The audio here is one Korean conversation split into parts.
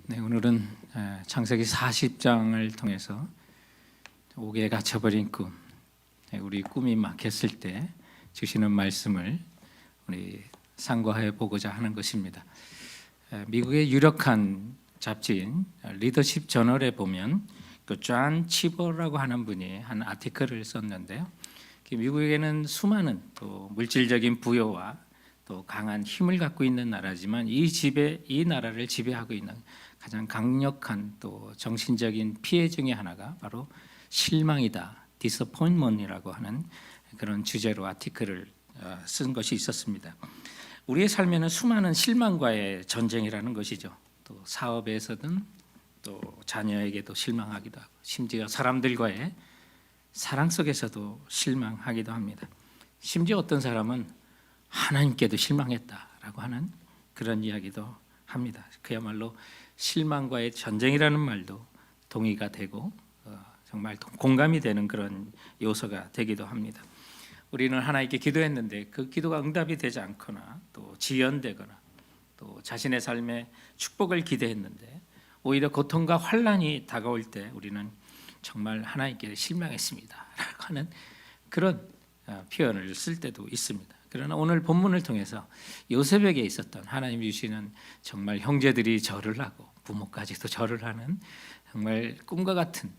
네, 오늘은 창세기 40장을 통해서 옥에 갇혀버린 꿈, 우리 꿈이 막혔을 때 주시는 말씀을 우리 상고해 보고자 하는 것입니다. 미국의 유력한 잡지인 리더십 저널에 보면 존 치버라고 하는 분이 한 아티클을 썼는데요. 미국에는 수많은 또 물질적인 부여와 또 강한 힘을 갖고 있는 나라지만 이 나라를 지배하고 있는 가장 강력한 또 정신적인 피해 중에 하나가 바로 실망이다, disappointment이라고 하는 그런 주제로 아티클을 쓴 것이 있었습니다. 우리의 삶에는 수많은 실망과의 전쟁이라는 것이죠. 또 사업에서든 또 자녀에게도 실망하기도 하고 심지어 사람들과의 사랑 속에서도 실망하기도 합니다. 심지어 어떤 사람은 하나님께도 실망했다라고 하는 그런 이야기도 합니다. 그야말로 실망과의 전쟁이라는 말도 동의가 되고 정말 공감이 되는 그런 요소가 되기도 합니다. 우리는 하나님께 기도했는데 그 기도가 응답이 되지 않거나 또 지연되거나 또 자신의 삶에 축복을 기대했는데 오히려 고통과 환난이 다가올 때 우리는 정말 하나님께 실망했습니다 라고 하는 그런 표현을 쓸 때도 있습니다. 그러나 오늘 본문을 통해서 요셉에게 있었던 하나님이 주시는 정말 형제들이 절을 하고 부모까지도 절을 하는 정말 꿈과 같은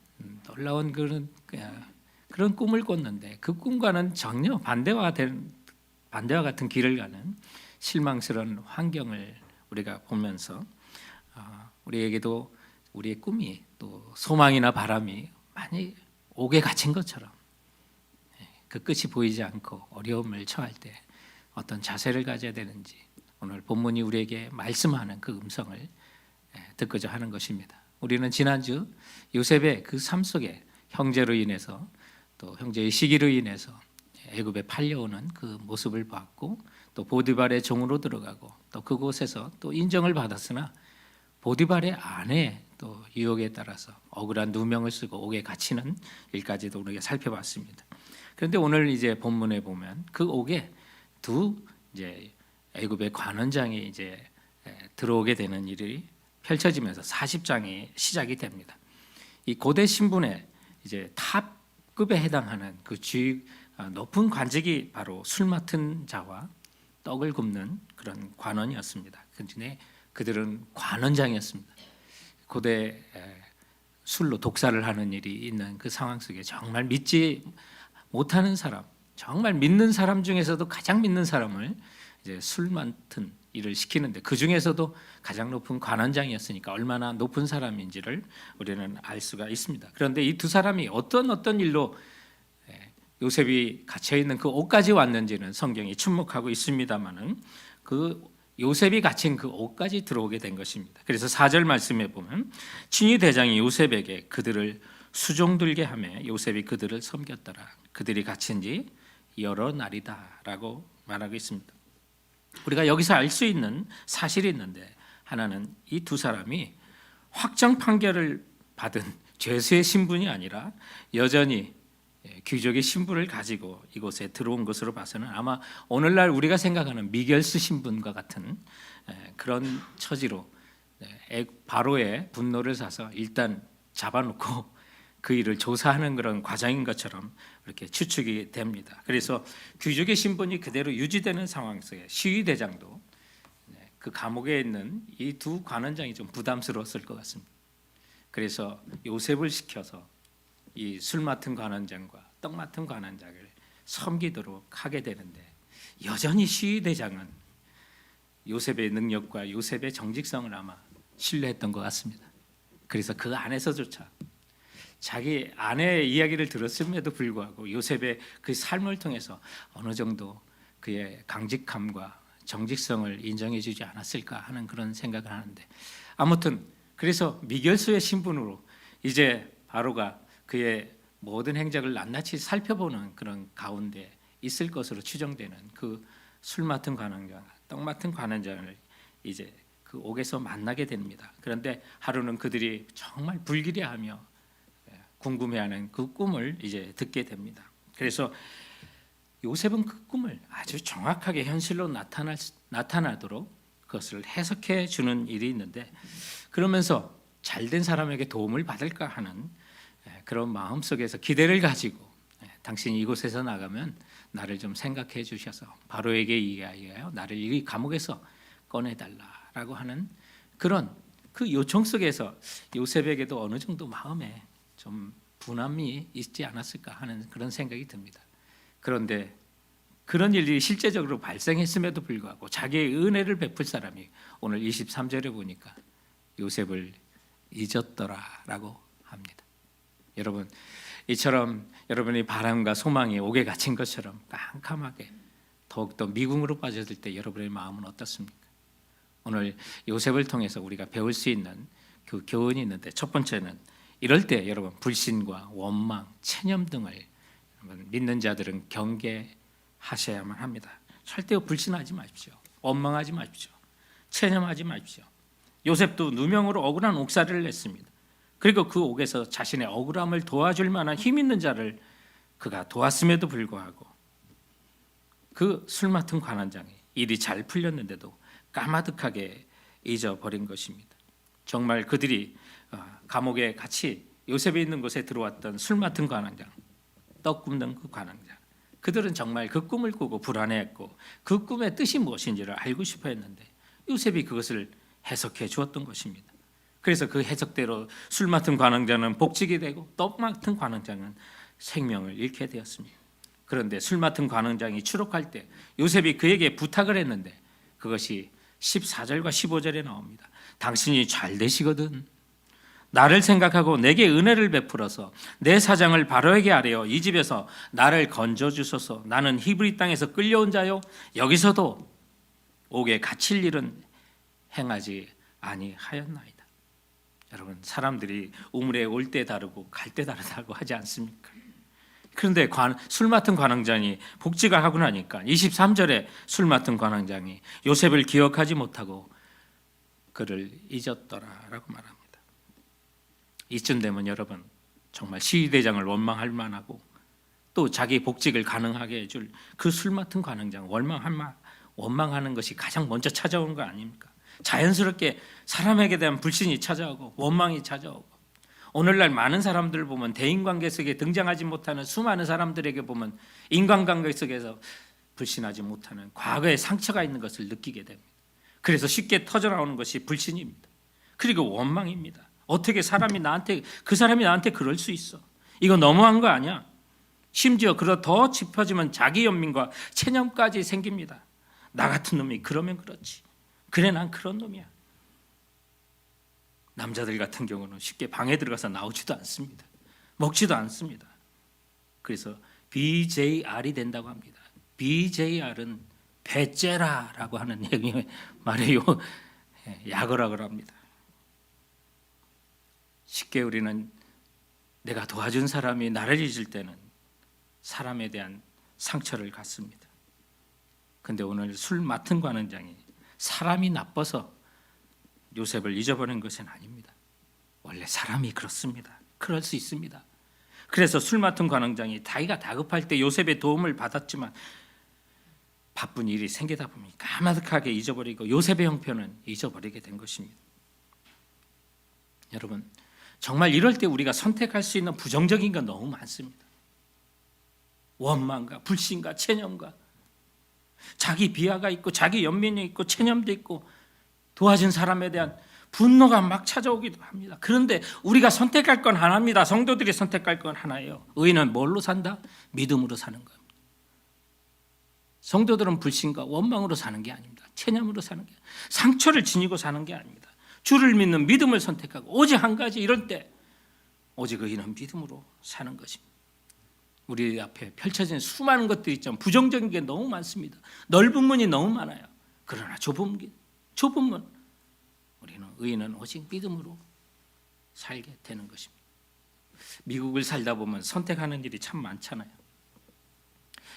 놀라운 그런 꿈을 꿨는데 그 꿈과는 전혀 반대와 같은 길을 가는 실망스러운 환경을 우리가 보면서 우리에게도 우리의 꿈이 또 소망이나 바람이 많이 옥에 갇힌 것처럼 그 끝이 보이지 않고 어려움을 처할 때 어떤 자세를 가져야 되는지 오늘 본문이 우리에게 말씀하는 그 음성을 듣고자 하는 것입니다. 우리는 지난주 요셉의 그 삶 속에 형제로 인해서 또 형제의 시기로 인해서 애굽에 팔려오는 그 모습을 봤고 또 보디발의 종으로 들어가고 또 그곳에서 또 인정을 받았으나 보디발의 아내 또 유혹에 따라서 억울한 누명을 쓰고 옥에 갇히는 일까지도 우리가 살펴봤습니다. 그런데 오늘 이제 본문에 보면 그 옥에 두 이제 애굽의 관원장이 이제 들어오게 되는 일이 펼쳐지면서 40장이 시작이 됩니다. 이 고대 신분의 이제 탑급에 해당하는 그 높은 관직이 바로 술 맡은 자와 떡을 굽는 그런 관원이었습니다. 그중에 그들은 관원장이었습니다. 고대 술로 독사를 하는 일이 있는 그 상황 속에 정말 믿지 못하는 사람, 정말 믿는 사람 중에서도 가장 믿는 사람을 이제 술 맡은 일을 시키는데 그 중에서도 가장 높은 관원장이었으니까 얼마나 높은 사람인지를 우리는 알 수가 있습니다. 그런데 이 두 사람이 어떤 일로 요셉이 갇혀 있는 그 옥까지 왔는지는 성경이 침묵하고 있습니다만은 그 요셉이 갇힌 그 옥까지 들어오게 된 것입니다. 그래서 4절 말씀에 보면 친위 대장이 요셉에게 그들을 수종들게 하며 요셉이 그들을 섬겼더라. 그들이 갇힌 지 여러 날이다라고 말하고 있습니다. 우리가 여기서 알 수 있는 사실이 있는데 하나는 이 두 사람이 확정 판결을 받은 죄수의 신분이 아니라 여전히 귀족의 신분을 가지고 이곳에 들어온 것으로 봐서는 아마 오늘날 우리가 생각하는 미결수 신분과 같은 그런 처지로 바로의 분노를 사서 일단 잡아놓고 그 일을 조사하는 그런 과정인 것처럼 이렇게 추측이 됩니다. 그래서 귀족의 신분이 그대로 유지되는 상황 속에 시위대장도 그 감옥에 있는 이 두 관원장이 좀 부담스러웠을 것 같습니다. 그래서 요셉을 시켜서 이 술 맡은 관원장과 떡 맡은 관원장을 섬기도록 하게 되는데 여전히 시위대장은 요셉의 능력과 요셉의 정직성을 아마 신뢰했던 것 같습니다. 그래서 그 안에서조차 자기 아내의 이야기를 들었음에도 불구하고 요셉의 그 삶을 통해서 어느 정도 그의 강직함과 정직성을 인정해 주지 않았을까 하는 그런 생각을 하는데 아무튼 그래서 미결수의 신분으로 이제 바로가 그의 모든 행적을 낱낱이 살펴보는 그런 가운데 있을 것으로 추정되는 그 술 맡은 관원장, 떡 맡은 관원장을 이제 그 옥에서 만나게 됩니다. 그런데 하루는 그들이 정말 불길해하며 궁금해하는 그 꿈을 이제 듣게 됩니다. 그래서 요셉은 그 꿈을 아주 정확하게 현실로 나타나도록 그것을 해석해 주는 일이 있는데 그러면서 잘된 사람에게 도움을 받을까 하는 그런 마음 속에서 기대를 가지고 당신이 이곳에서 나가면 나를 좀 생각해 주셔서 바로에게 이야기하여 나를 이 감옥에서 꺼내달라라고 하는 그런 그 요청 속에서 요셉에게도 어느 정도 마음에 좀 분함이 있지 않았을까 하는 그런 생각이 듭니다. 그런데 그런 일이 실제적으로 발생했음에도 불구하고 자기의 은혜를 베풀 사람이 오늘 23절에 보니까 요셉을 잊었더라라고 합니다. 여러분, 이처럼 여러분이 바람과 소망이 옥에 갇힌 것처럼 깜깜하게 더욱더 미궁으로 빠져들 때 여러분의 마음은 어떻습니까? 오늘 요셉을 통해서 우리가 배울 수 있는 그 교훈이 있는데, 첫 번째는 이럴 때 여러분 불신과 원망, 체념 등을 믿는 자들은 경계하셔야만 합니다. 절대 불신하지 마십시오. 원망하지 마십시오. 체념하지 마십시오. 요셉도 누명으로 억울한 옥살이를 냈습니다. 그리고 그 옥에서 자신의 억울함을 도와줄 만한 힘 있는 자를 그가 도왔음에도 불구하고 그 술 맡은 관원장이 일이 잘 풀렸는데도 까마득하게 잊어버린 것입니다. 정말 그들이 감옥에 같이 요셉이 있는 곳에 들어왔던 술 맡은 관원장, 떡 굽는 그 관원장, 그들은 정말 그 꿈을 꾸고 불안해했고 그 꿈의 뜻이 무엇인지를 알고 싶어 했는데 요셉이 그것을 해석해 주었던 것입니다. 그래서 그 해석대로 술 맡은 관원장은 복직이 되고 떡 맡은 관원장은 생명을 잃게 되었습니다. 그런데 술 맡은 관원장이 추록할 때 요셉이 그에게 부탁을 했는데 그것이 14절과 15절에 나옵니다. 당신이 잘 되시거든 나를 생각하고 내게 은혜를 베풀어서 내 사장을 바로에게 아뢰어 이 집에서 나를 건져 주소서. 나는 히브리 땅에서 끌려온 자요 여기서도 옥에 갇힐 일은 행하지 아니하였나이다. 여러분, 사람들이 우물에 올 때 다르고 갈 때 다르다고 하지 않습니까? 그런데 술 맡은 관원장이 복직을 하고 나니까 23절에 술 맡은 관원장이 요셉을 기억하지 못하고 그를 잊었더라라고 말합니다. 이쯤 되면 여러분 정말 시위대장을 원망할 만하고 또 자기 복직을 가능하게 해줄 그 술 맡은 관원장 원망하는 것이 가장 먼저 찾아오는 거 아닙니까? 자연스럽게 사람에게 대한 불신이 찾아오고 원망이 찾아오고, 오늘날 많은 사람들을 보면 대인관계 속에 등장하지 못하는 수많은 사람들에게 보면 인간관계 속에서 불신하지 못하는 과거의 상처가 있는 것을 느끼게 됩니다. 그래서 쉽게 터져나오는 것이 불신입니다. 그리고 원망입니다. 어떻게 그 사람이 나한테 그럴 수 있어? 이거 너무한 거 아니야? 심지어 더 짚어지면 자기 연민과 체념까지 생깁니다. 나 같은 놈이 그러면 그렇지. 그래, 난 그런 놈이야. 남자들 같은 경우는 쉽게 방에 들어가서 나오지도 않습니다. 먹지도 않습니다. 그래서 BJR이 된다고 합니다. BJR은 배째라라고 하는 얘기 말이에요. 약어라고 합니다. 쉽게 우리는 내가 도와준 사람이 나를 잊을 때는 사람에 대한 상처를 갖습니다. 근데 오늘 술 맡은 관원장이 사람이 나빠서 요셉을 잊어버린 것은 아닙니다. 원래 사람이 그렇습니다. 그럴 수 있습니다. 그래서 술 맡은 관원장이 자기가 다급할 때 요셉의 도움을 받았지만 바쁜 일이 생기다 보니 까마득하게 잊어버리고 요셉의 형편은 잊어버리게 된 것입니다. 여러분, 정말 이럴 때 우리가 선택할 수 있는 부정적인 건 너무 많습니다. 원망과 불신과 체념과 자기 비하가 있고 자기 연민이 있고 체념도 있고 도와준 사람에 대한 분노가 막 찾아오기도 합니다. 그런데 우리가 선택할 건 하나입니다. 성도들이 선택할 건 하나예요. 의인은 뭘로 산다? 믿음으로 사는 겁니다. 성도들은 불신과 원망으로 사는 게 아닙니다. 체념으로 사는 게, 상처를 지니고 사는 게 아닙니다. 주를 믿는 믿음을 선택하고 오직 한 가지, 이럴 때 오직 의인은 믿음으로 사는 것입니다. 우리 앞에 펼쳐진 수많은 것들이 있지만 부정적인 게 너무 많습니다. 넓은 문이 너무 많아요. 그러나 좁은 문, 우리는 의인은 오직 믿음으로 살게 되는 것입니다. 미국을 살다 보면 선택하는 일이 참 많잖아요.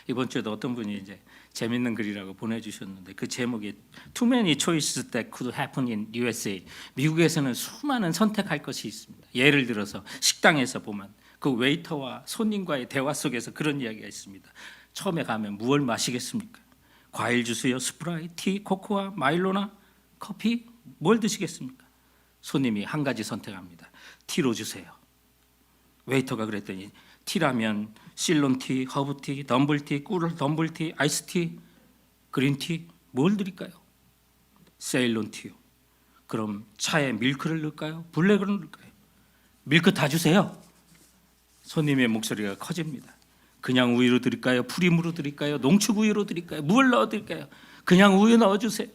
이번 주에도 어떤 분이 이제 재밌는 글이라고 보내주셨는데 그 제목이 Too many choices that could happen in USA. 미국에서는 수많은 선택할 것이 있습니다. 예를 들어서 식당에서 보면 그 웨이터와 손님과의 대화 속에서 그런 이야기가 있습니다. 처음에 가면 무엇을 마시겠습니까? 과일 주스요, 스프라이, 티, 코코아, 마일로나, 커피? 뭘 드시겠습니까? 손님이 한 가지 선택합니다. 티로 주세요. 웨이터가 그랬더니 티라면 실론티, 허브티, 덤블티, 꿀 덤블티, 아이스티, 그린티 뭘 드릴까요? 세일론티요. 그럼 차에 밀크를 넣을까요? 블랙을 넣을까요? 밀크 다 주세요. 손님의 목소리가 커집니다. 그냥 우유로 드릴까요? 프림으로 드릴까요? 농축 우유로 드릴까요? 뭘 넣어 드릴까요? 그냥 우유 넣어 주세요.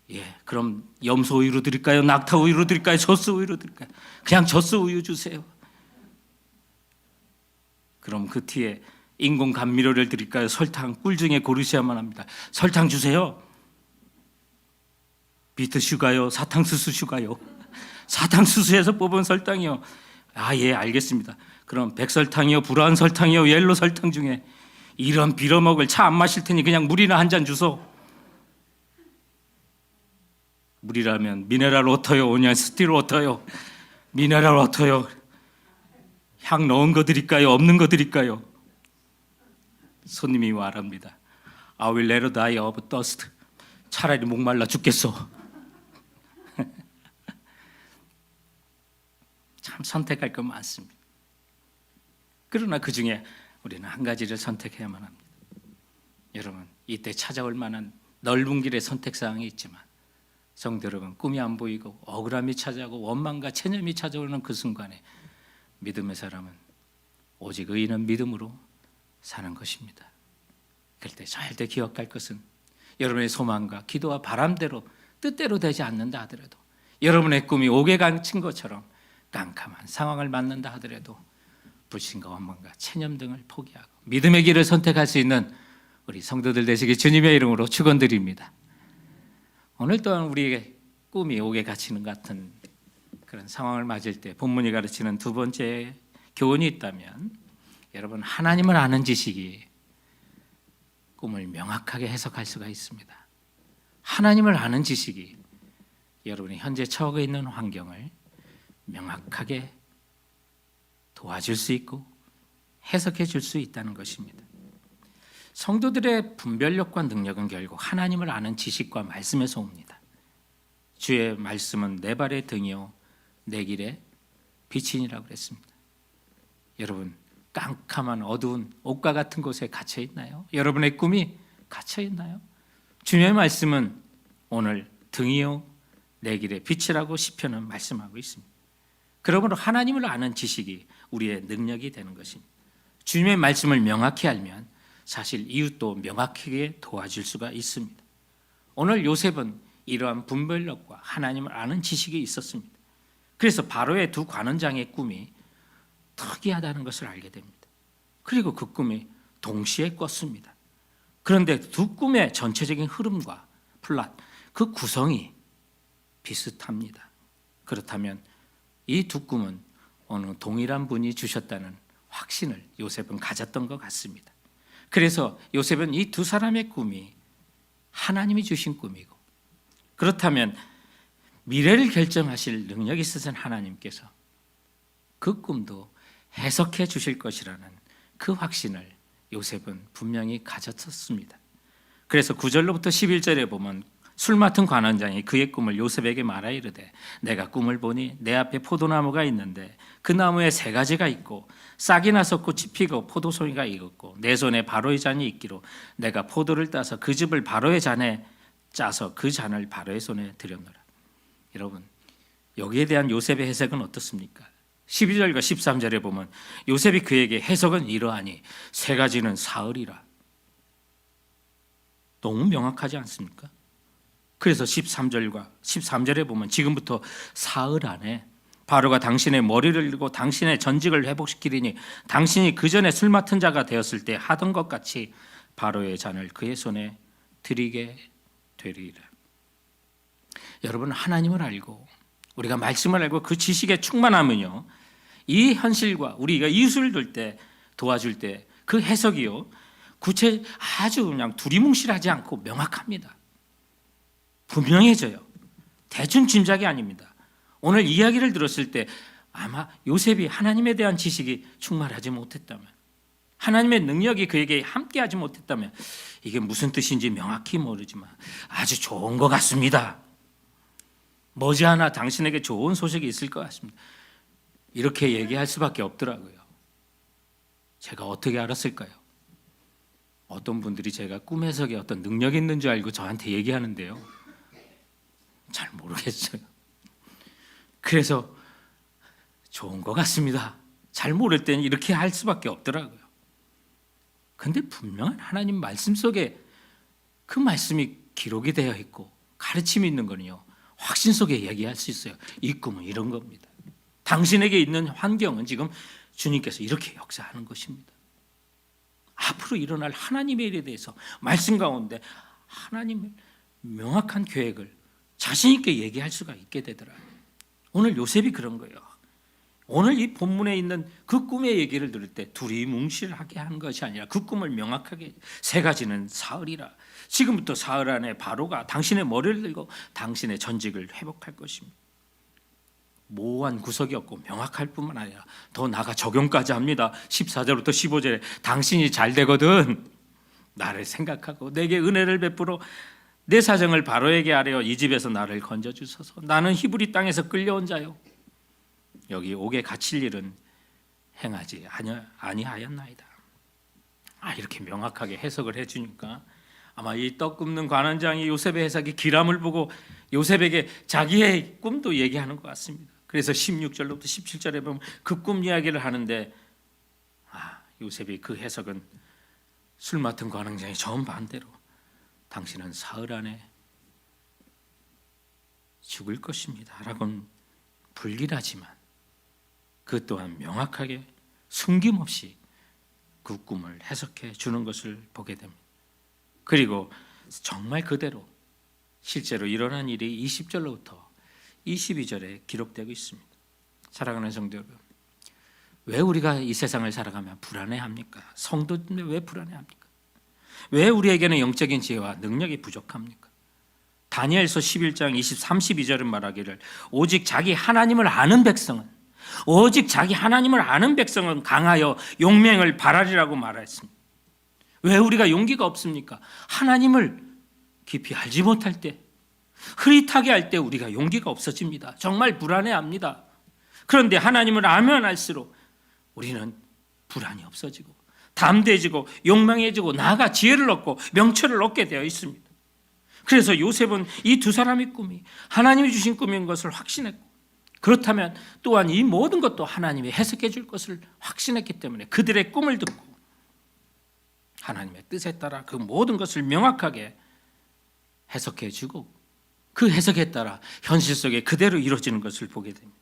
예, 그럼 염소 우유로 드릴까요? 낙타 우유로 드릴까요? 젖소 우유로 드릴까요? 그냥 젖소 우유 주세요. 그럼 그 티에 인공 감미료를 드릴까요? 설탕, 꿀 중에 고르셔야만 합니다. 설탕 주세요. 비트 슈가요? 사탕수수 슈가요? 사탕수수에서 뽑은 설탕이요. 아, 예, 알겠습니다. 그럼 백설탕이요? 브라운 설탕이요? 옐로 설탕 중에 이런 빌어먹을 차 안 마실 테니 그냥 물이나 한 잔 주소. 물이라면 미네랄 워터요? 오냐 스틸 워터요? 미네랄 워터요. 향 넣은 거 드릴까요? 없는 거 드릴까요? 손님이 말합니다. I will let die of thirst. 차라리 목말라 죽겠소. 참 선택할 거 많습니다. 그러나 그 중에 우리는 한 가지를 선택해야만 합니다. 여러분, 이때 찾아올 만한 넓은 길의 선택사항이 있지만 성도 여러분, 꿈이 안 보이고 억울함이 찾아오고 원망과 체념이 찾아오는 그 순간에 믿음의 사람은 오직 의인은 믿음으로 사는 것입니다. 그럴 때 절대 기억할 것은 여러분의 소망과 기도와 바람대로 뜻대로 되지 않는다 하더라도, 여러분의 꿈이 옥에 갇힌 것처럼 깜깜한 상황을 맞는다 하더라도 불신과 원망과 체념 등을 포기하고 믿음의 길을 선택할 수 있는 우리 성도들 되시기 주님의 이름으로 축원드립니다. 오늘 또한 우리에게 꿈이 옥에 갇히는 같은 그런 상황을 맞을 때 본문이 가르치는 두 번째 교훈이 있다면, 여러분, 하나님을 아는 지식이 꿈을 명확하게 해석할 수가 있습니다. 하나님을 아는 지식이 여러분이 현재 처해 있는 환경을 명확하게 도와줄 수 있고 해석해 줄 수 있다는 것입니다. 성도들의 분별력과 능력은 결국 하나님을 아는 지식과 말씀에서 옵니다. 주의 말씀은 내 발의 등이요 내 길의 빛이니라고 그랬습니다. 여러분, 깜깜한 어두운 옥과 같은 곳에 갇혀 있나요? 여러분의 꿈이 갇혀 있나요? 주님의 말씀은 오늘 등이요 내 길의 빛이라고 시편은 말씀하고 있습니다. 그러므로 하나님을 아는 지식이 우리의 능력이 되는 것입니다. 주님의 말씀을 명확히 알면 사실 이웃도 명확하게 도와줄 수가 있습니다. 오늘 요셉은 이러한 분별력과 하나님을 아는 지식이 있었습니다. 그래서 바로의 두 관원장의 꿈이 특이하다는 것을 알게 됩니다. 그리고 그 꿈이 동시에 꿨습니다. 그런데 두 꿈의 전체적인 흐름과 플랫, 그 구성이 비슷합니다. 그렇다면 이 두 꿈은 어느 동일한 분이 주셨다는 확신을 요셉은 가졌던 것 같습니다. 그래서 요셉은 이 두 사람의 꿈이 하나님이 주신 꿈이고, 그렇다면 미래를 결정하실 능력이 있으신 하나님께서 그 꿈도 해석해 주실 것이라는 그 확신을 요셉은 분명히 가졌었습니다. 그래서 9절로부터 11절에 보면 술 맡은 관원장이 그의 꿈을 요셉에게 말하 이르되, 내가 꿈을 보니 내 앞에 포도나무가 있는데 그 나무에 세 가지가 있고 싹이 나서 꽃이 피고 포도송이가 익었고 내 손에 바로의 잔이 있기로 내가 포도를 따서 그 즙을 바로의 잔에 짜서 그 잔을 바로의 손에 드렸노라. 여러분, 여기에 대한 요셉의 해석은 어떻습니까? 12절과 13절에 보면 요셉이 그에게 해석은 이러하니 세 가지는 사흘이라. 너무 명확하지 않습니까? 그래서 13절과 13절에 보면 지금부터 사흘 안에 바로가 당신의 머리를 들고 당신의 전직을 회복시키리니 당신이 그 전에 술 맡은 자가 되었을 때 하던 것 같이 바로의 잔을 그의 손에 드리게 되리라. 여러분, 하나님을 알고 우리가 말씀을 알고 그 지식에 충만하면요, 이 현실과 우리가 이웃을 둘 때 도와줄 때 그 해석이요 구체 아주 그냥 두리뭉실하지 않고 명확합니다. 분명해져요. 대충 짐작이 아닙니다. 오늘 이야기를 들었을 때 아마 요셉이 하나님에 대한 지식이 충만하지 못했다면, 하나님의 능력이 그에게 함께하지 못했다면 이게 무슨 뜻인지 명확히 모르지만 아주 좋은 것 같습니다. 머지않아 당신에게 좋은 소식이 있을 것 같습니다. 이렇게 얘기할 수밖에 없더라고요. 제가 어떻게 알았을까요? 어떤 분들이 제가 꿈 해석에 어떤 능력이 있는 줄 알고 저한테 얘기하는데요, 잘 모르겠어요. 그래서 좋은 것 같습니다. 잘 모를 때는 이렇게 할 수밖에 없더라고요. 근데 분명한 하나님 말씀 속에 그 말씀이 기록이 되어 있고 가르침이 있는 거는요, 확신 속에 얘기할 수 있어요. 이 꿈은 이런 겁니다. 당신에게 있는 환경은 지금 주님께서 이렇게 역사하는 것입니다. 앞으로 일어날 하나님의 일에 대해서 말씀 가운데 하나님의 명확한 계획을 자신 있게 얘기할 수가 있게 되더라고요. 오늘 요셉이 그런 거예요. 오늘 이 본문에 있는 그 꿈의 얘기를 들을 때 둘이 뭉실하게 한 것이 아니라 그 꿈을 명확하게, 세 가지는 사흘이라, 지금부터 사흘 안에 바로가 당신의 머리를 들고 당신의 전직을 회복할 것입니다. 모호한 구석이 없고 명확할 뿐만 아니라 더 나아가 적용까지 합니다. 14절부터 15절에 당신이 잘 되거든 나를 생각하고 내게 은혜를 베풀어 내 사정을 바로에게 아뢰어 이 집에서 나를 건져주소서. 나는 히브리 땅에서 끌려온 자요, 여기 옥에 갇힐 일은 행하지 아니하였나이다. 이렇게 명확하게 해석을 해주니까 아마 이 떡 굽는 관원장이 요셉의 해석이 기람을 보고 요셉에게 자기의 꿈도 얘기하는 것 같습니다. 그래서 16절부터 17절에 보면 그 꿈 이야기를 하는데, 요셉이 그 해석은 술 맡은 관원장이 정반대로 당신은 사흘 안에 죽을 것입니다 라고는 불길하지만 그 또한 명확하게 숨김없이 그 꿈을 해석해 주는 것을 보게 됩니다. 그리고 정말 그대로 실제로 일어난 일이 20절로부터 22절에 기록되고 있습니다. 사랑하는 성도 여러분, 왜 우리가 이 세상을 살아가면 불안해합니까? 성도는 왜 불안해합니까? 왜 우리에게는 영적인 지혜와 능력이 부족합니까? 다니엘서 11장 22절은 말하기를 오직 자기 하나님을 아는 백성은 강하여 용맹을 발하리라고 말했습니다. 왜 우리가 용기가 없습니까? 하나님을 깊이 알지 못할 때, 흐릿하게 할 때 우리가 용기가 없어집니다. 정말 불안해합니다. 그런데 하나님을 알면 알수록 우리는 불안이 없어지고 담대해지고 용맹해지고 나아가 지혜를 얻고 명철을 얻게 되어 있습니다. 그래서 요셉은 이 두 사람의 꿈이 하나님이 주신 꿈인 것을 확신했고, 그렇다면 또한 이 모든 것도 하나님이 해석해 줄 것을 확신했기 때문에 그들의 꿈을 듣고 하나님의 뜻에 따라 그 모든 것을 명확하게 해석해 주고 그 해석에 따라 현실 속에 그대로 이루어지는 것을 보게 됩니다.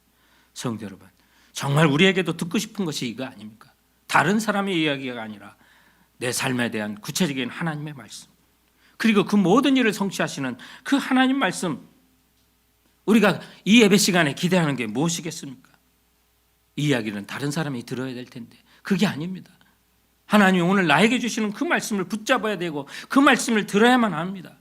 성도 여러분, 정말 우리에게도 듣고 싶은 것이 이거 아닙니까? 다른 사람의 이야기가 아니라 내 삶에 대한 구체적인 하나님의 말씀, 그리고 그 모든 일을 성취하시는 그 하나님 말씀, 우리가 이 예배 시간에 기대하는 게 무엇이겠습니까? 이 이야기는 다른 사람이 들어야 될 텐데 그게 아닙니다. 하나님이 오늘 나에게 주시는 그 말씀을 붙잡아야 되고 그 말씀을 들어야만 합니다.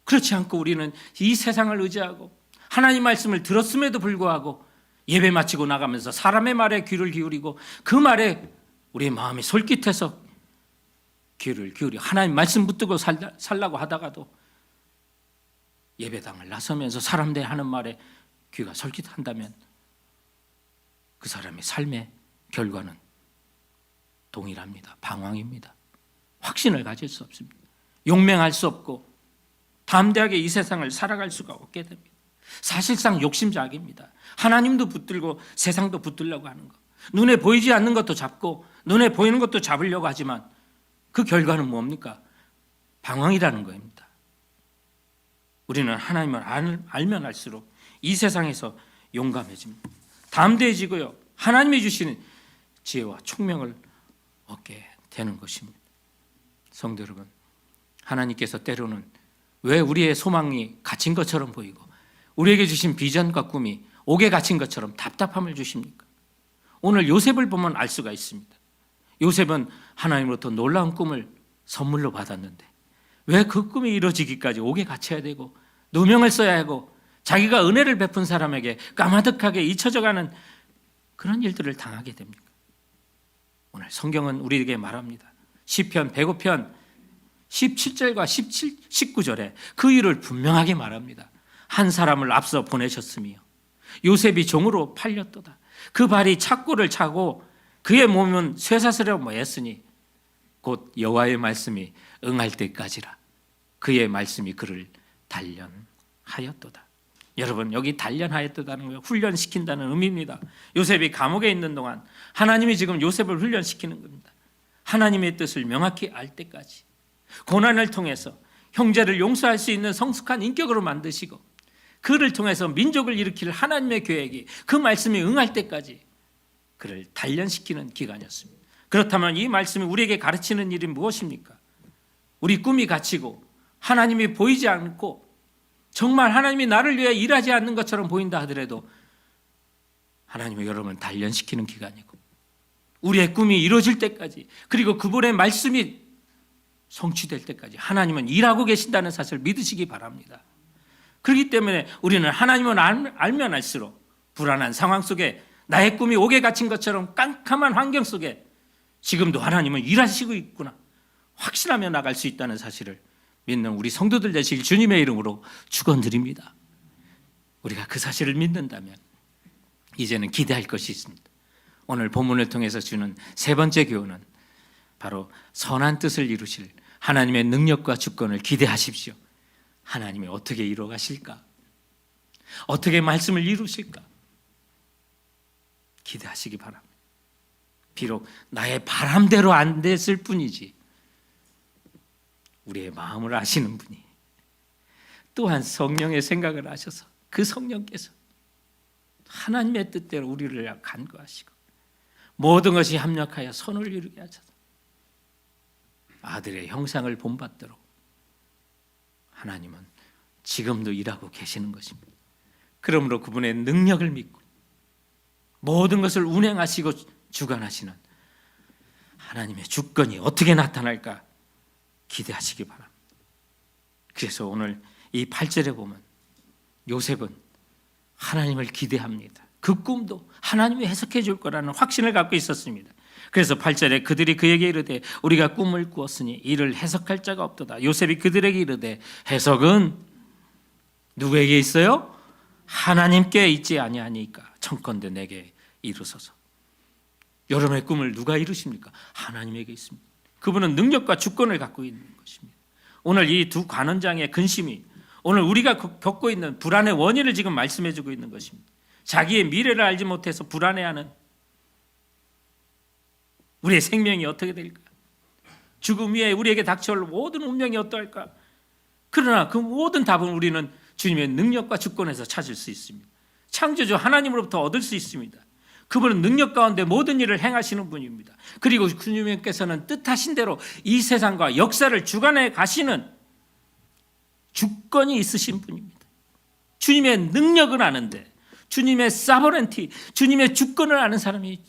그렇지 않고 우리는 이 세상을 의지하고 하나님 말씀을 들었음에도 불구하고 예배 마치고 나가면서 사람의 말에 귀를 기울이고 그 말에 우리의 마음이 솔깃해서 귀를 기울여 하나님 말씀 붙들고 살라고 하다가도 예배당을 나서면서 사람들이 하는 말에 귀가 솔깃한다면 그 사람의 삶의 결과는 동일합니다. 방황입니다. 확신을 가질 수 없습니다. 용맹할 수 없고 담대하게 이 세상을 살아갈 수가 없게 됩니다. 사실상 욕심작입니다. 하나님도 붙들고 세상도 붙들려고 하는 것, 눈에 보이지 않는 것도 잡고 눈에 보이는 것도 잡으려고 하지만 그 결과는 뭡니까? 방황이라는 겁니다. 우리는 하나님을 알면 알수록 이 세상에서 용감해집니다. 담대해지고요, 하나님이 주시는 지혜와 총명을 얻게 되는 것입니다. 성도 여러분, 하나님께서 때로는 왜 우리의 소망이 갇힌 것처럼 보이고 우리에게 주신 비전과 꿈이 옥에 갇힌 것처럼 답답함을 주십니까? 오늘 요셉을 보면 알 수가 있습니다. 요셉은 하나님으로부터 놀라운 꿈을 선물로 받았는데 왜 그 꿈이 이루어지기까지 옥에 갇혀야 되고 누명을 써야 하고 자기가 은혜를 베푼 사람에게 까마득하게 잊혀져가는 그런 일들을 당하게 됩니까? 오늘 성경은 우리에게 말합니다. 시편 105편 17절과 19절에 그 일을 분명하게 말합니다. 한 사람을 앞서 보내셨으며 요셉이 종으로 팔렸도다. 그 발이 착고를 차고 그의 몸은 쇠사슬에 매였으니 곧 여호와의 말씀이 응할 때까지라. 그의 말씀이 그를 단련하였도다. 여러분, 여기 단련하였다는 거 훈련시킨다는 의미입니다. 요셉이 감옥에 있는 동안 하나님이 지금 요셉을 훈련시키는 겁니다. 하나님의 뜻을 명확히 알 때까지 고난을 통해서 형제를 용서할 수 있는 성숙한 인격으로 만드시고 그를 통해서 민족을 일으킬 하나님의 계획이 그 말씀이 응할 때까지 그를 단련시키는 기간이었습니다. 그렇다면 이 말씀이 우리에게 가르치는 일이 무엇입니까? 우리 꿈이 갇히고 하나님이 보이지 않고 정말 하나님이 나를 위해 일하지 않는 것처럼 보인다 하더라도 하나님이 여러분을 단련시키는 기간이고 우리의 꿈이 이루어질 때까지 그리고 그분의 말씀이 성취될 때까지 하나님은 일하고 계신다는 사실을 믿으시기 바랍니다. 그렇기 때문에 우리는 하나님을 알면 알수록 불안한 상황 속에 나의 꿈이 옥에 갇힌 것처럼 깜깜한 환경 속에 지금도 하나님은 일하시고 있구나 확신하며 나갈 수 있다는 사실을 믿는 우리 성도들 되시길 주님의 이름으로 축원드립니다. 우리가 그 사실을 믿는다면 이제는 기대할 것이 있습니다. 오늘 본문을 통해서 주는 세 번째 교훈은 바로 선한 뜻을 이루실 하나님의 능력과 주권을 기대하십시오. 하나님이 어떻게 이루어 가실까? 어떻게 말씀을 이루실까? 기대하시기 바랍니다. 비록 나의 바람대로 안 됐을 뿐이지 우리의 마음을 아시는 분이 또한 성령의 생각을 아셔서 그 성령께서 하나님의 뜻대로 우리를 간구하시고 모든 것이 합력하여 선을 이루게 하셔서 아들의 형상을 본받도록 하나님은 지금도 일하고 계시는 것입니다. 그러므로 그분의 능력을 믿고 모든 것을 운행하시고 주관하시는 하나님의 주권이 어떻게 나타날까 기대하시기 바랍니다. 그래서 오늘 이 8절에 보면 요셉은 하나님을 기대합니다. 그 꿈도 하나님이 해석해 줄 거라는 확신을 갖고 있었습니다. 그래서 8절에 그들이 그에게 이르되 우리가 꿈을 꾸었으니 이를 해석할 자가 없도다. 요셉이 그들에게 이르되 해석은 누구에게 있어요? 하나님께 있지 아니하니까 청컨대 내게 이루소서. 여러분의 꿈을 누가 이루십니까? 하나님에게 있습니다. 그분은 능력과 주권을 갖고 있는 것입니다. 오늘 이 두 관원장의 근심이 오늘 우리가 겪고 있는 불안의 원인을 지금 말씀해 주고 있는 것입니다. 자기의 미래를 알지 못해서 불안해하는 우리의 생명이 어떻게 될까? 죽음 위에 우리에게 닥쳐올 모든 운명이 어떠할까? 그러나 그 모든 답은 우리는 주님의 능력과 주권에서 찾을 수 있습니다. 창조주 하나님으로부터 얻을 수 있습니다. 그분은 능력 가운데 모든 일을 행하시는 분입니다. 그리고 주님께서는 뜻하신 대로 이 세상과 역사를 주관해 가시는 주권이 있으신 분입니다. 주님의 능력을 아는데 주님의 사버렌티, 주님의 주권을 아는 사람이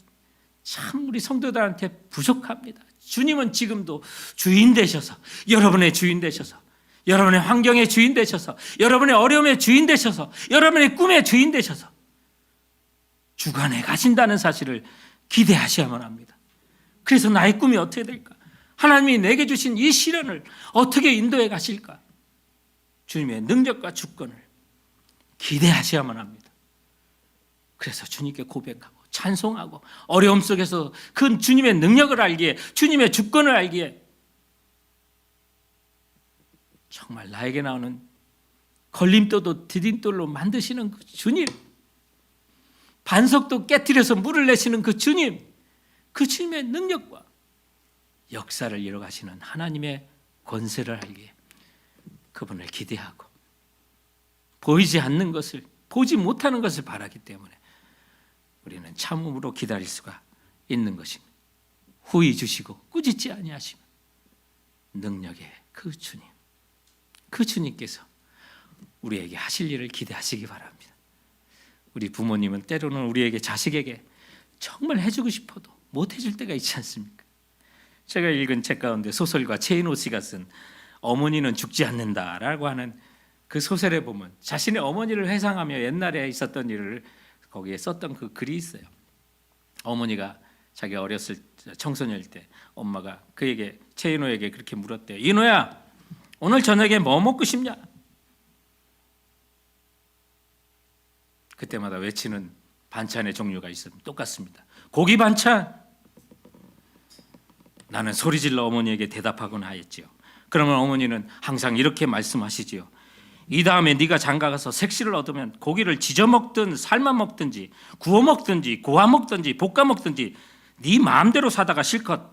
참 우리 성도들한테 부족합니다. 주님은 지금도 주인 되셔서 여러분의 주인 되셔서 여러분의 환경의 주인 되셔서 여러분의 어려움의 주인 되셔서 여러분의 꿈의 주인 되셔서 주관해 가신다는 사실을 기대하셔야만 합니다. 그래서 나의 꿈이 어떻게 될까? 하나님이 내게 주신 이 시련을 어떻게 인도해 가실까? 주님의 능력과 주권을 기대하셔야만 합니다. 그래서 주님께 고백하고 찬송하고 어려움 속에서 그 주님의 능력을 알기에 주님의 주권을 알기에 정말 나에게 나오는 걸림돌도 디딤돌로 만드시는 그 주님, 반석도 깨뜨려서 물을 내시는 그 주님, 그 주님의 능력과 역사를 이뤄가시는 하나님의 권세를 알기에 그분을 기대하고 보이지 않는 것을, 보지 못하는 것을 바라기 때문에 우리는 참음으로 기다릴 수가 있는 것입니다. 후히 주시고 꾸짖지 아니하시며 능력의 그 주님, 그 주님께서 우리에게 하실 일을 기대하시기 바랍니다. 우리 부모님은 때로는 우리에게 자식에게 정말 해주고 싶어도 못 해줄 때가 있지 않습니까? 제가 읽은 책 가운데 소설가 최인호 씨가 쓴 어머니는 죽지 않는다라고 하는 그 소설에 보면 자신의 어머니를 회상하며 옛날에 있었던 일을 거기에 썼던 그 글이 있어요. 어머니가 자기 어렸을 때, 청소년일 때 엄마가 그에게, 최인호에게 그렇게 물었대요. 인호야, 오늘 저녁에 뭐 먹고 싶냐? 그때마다 외치는 반찬의 종류가 있습니다. 똑같습니다. 고기 반찬. 나는 소리질러 어머니에게 대답하곤 하였지요. 그러면 어머니는 항상 이렇게 말씀하시지요. 이 다음에 네가 장가가서 색시를 얻으면 고기를 지져 먹든 삶아 먹든지 구워 먹든지 고아 먹든지 볶아 먹든지 네 마음대로 사다가 실컷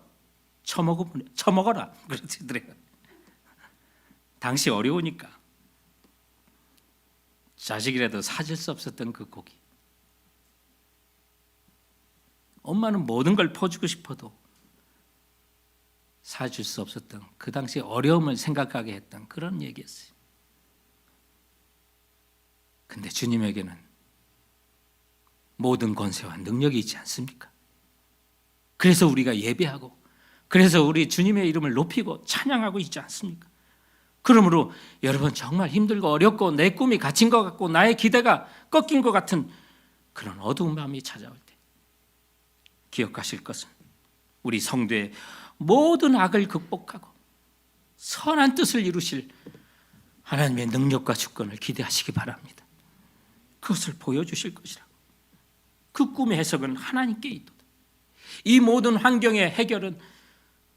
처먹어라 그러시더래요. 당시 어려우니까 자식이라도 사줄 수 없었던 그 고기. 엄마는 모든 걸 퍼주고 싶어도 사줄 수 없었던 그 당시 어려움을 생각하게 했던 그런 얘기였어요. 근데 주님에게는 모든 권세와 능력이 있지 않습니까? 그래서 우리가 예배하고, 그래서 우리 주님의 이름을 높이고 찬양하고 있지 않습니까? 그러므로 여러분 정말 힘들고 어렵고 내 꿈이 갇힌 것 같고 나의 기대가 꺾인 것 같은 그런 어두운 마음이 찾아올 때 기억하실 것은 우리 성도의 모든 악을 극복하고 선한 뜻을 이루실 하나님의 능력과 주권을 기대하시기 바랍니다. 그것을 보여주실 것이라고. 그 꿈의 해석은 하나님께 있도다. 이 모든 환경의 해결은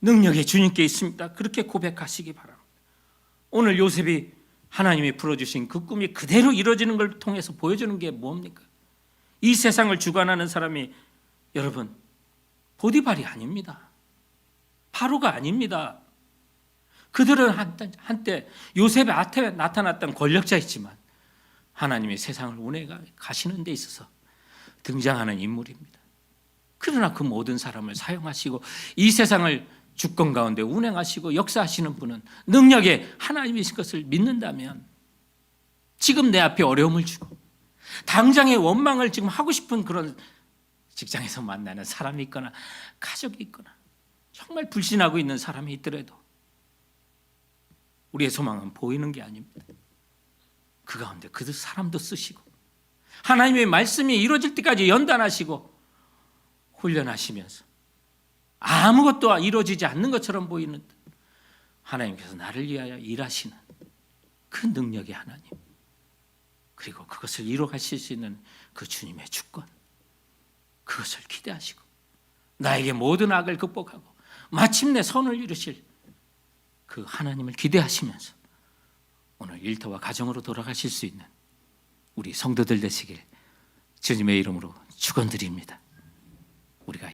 능력의 주님께 있습니다. 그렇게 고백하시기 바랍니다. 오늘 요셉이 하나님이 풀어주신 그 꿈이 그대로 이루어지는 걸 통해서 보여주는 게 뭡니까? 이 세상을 주관하는 사람이 여러분 보디발이 아닙니다. 바로가 아닙니다. 그들은 한때 요셉의 앞에 나타났던 권력자이지만 하나님의 세상을 운해 가시는 데 있어서 등장하는 인물입니다. 그러나 그 모든 사람을 사용하시고 이 세상을 주권 가운데 운행하시고 역사하시는 분은 능력의 하나님이신 것을 믿는다면 지금 내 앞에 어려움을 주고 당장의 원망을 지금 하고 싶은 그런 직장에서 만나는 사람이 있거나 가족이 있거나 정말 불신하고 있는 사람이 있더라도 우리의 소망은 보이는 게 아닙니다. 그 가운데 그 사람도 쓰시고 하나님의 말씀이 이루어질 때까지 연단하시고 훈련하시면서 아무것도 이루어지지 않는 것처럼 보이는 하나님께서 나를 위하여 일하시는 그 능력의 하나님, 그리고 그것을 이루어가실 수 있는 그 주님의 주권, 그것을 기대하시고 나에게 모든 악을 극복하고 마침내 선을 이루실 그 하나님을 기대하시면서 오늘 일터와 가정으로 돌아가실 수 있는 우리 성도들 되시길 주님의 이름으로 축원드립니다. 우리가